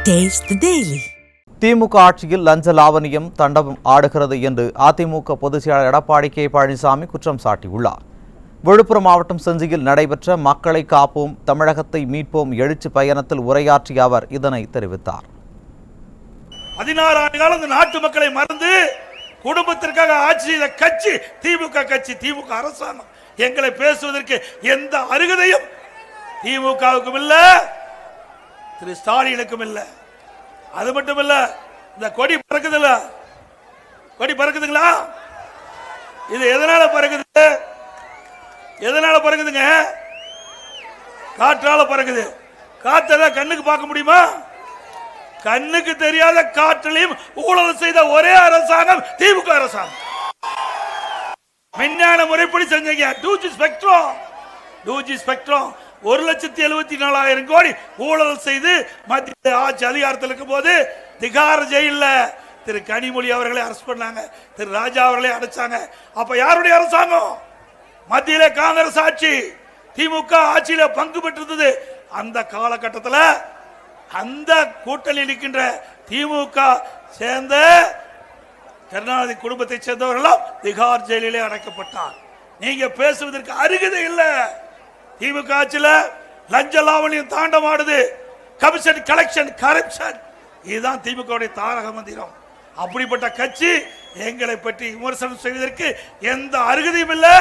Taste the Daily. திமுக ஆட்சியில் லஞ்ச லாவணியம் தண்டவம் ஆடுகிறது என்று அதிமுக பொதுச் செயலாளர் எடப்பாடி கே பழனிசாமி குற்றம் சாட்டியுள்ளார். விழுப்புரம் மாவட்டம் செஞ்சியில் நடைபெற்ற மக்களை காப்போம் தமிழகத்தை மீட்போம் எழுச்சி பயணத்தில் உரையாற்றிய அவர் இதனை தெரிவித்தார். 16 ஆண்டு காலம் இந்த நாட்டு மக்களை மறந்து குடும்பத்திற்காக ஆட்சி செய்த கட்சி திமுக கட்சி, திமுக அரசாங்கம். எங்களை பேசுவதற்கு எந்த அருகதையும் திமுகவுக்கும் இல்ல, திரு ஸ்டாலினுக்கும் இல்ல. அது மட்டும் இல்ல, இந்த கொடி பறக்குதுல்ல, கொடி பறக்குதுங்களா? இது எதனால பறக்குது? எதனால பறக்குதுங்க? காற்றால பறக்குது. காற்றெல்லாம் கண்ணுக்கு பார்க்க முடியுமா? கண்ணுக்கு தெரியாத காற்றிலையும் ஊழல் செய்த ஒரே அரசாங்கம் திமுக அரசாங்கம். விஞ்ஞான முறைப்படி செஞ்சீங்க. 2G ஸ்பெக்ட்ரம் 1,74,000 கோடி ஊழல் செய்து மத்திய ஆட்சி அதிகாரத்தில் இருக்கும் போது திகார் ஜெயில திரு கனிமொழி அவர்களை அரெஸ்ட் பண்ணாங்க, திரு ராஜா அவர்களை அடைச்சாங்க. அப்ப யாருடைய அரசாங்கம்? மத்தியிலே காங்கிரஸ் ஆட்சி, திமுக ஆட்சியில பங்கு பெற்றிருந்தது. அந்த காலகட்டத்தில் அந்த கூட்டணியில் இருக்கின்ற திமுக சேர்ந்த கருணாநிதி குடும்பத்தை சேர்ந்தவர்கள் திகார் ஜெயிலே அடைக்கப்பட்டார். நீங்க பேசுவதற்கு அருகதை இல்ல. திமுக ஆட்சியில லஞ்ச லாவணியம் தாண்டமாடுது. கமிஷன், கலெக்ஷன், கரப்ஷன், இதுதான் திமுக தாரக மந்திரம். அப்படிப்பட்ட கட்சி எங்களை பற்றி விமர்சனம் செய்வதற்கு எந்த அருகதையும் இல்லை.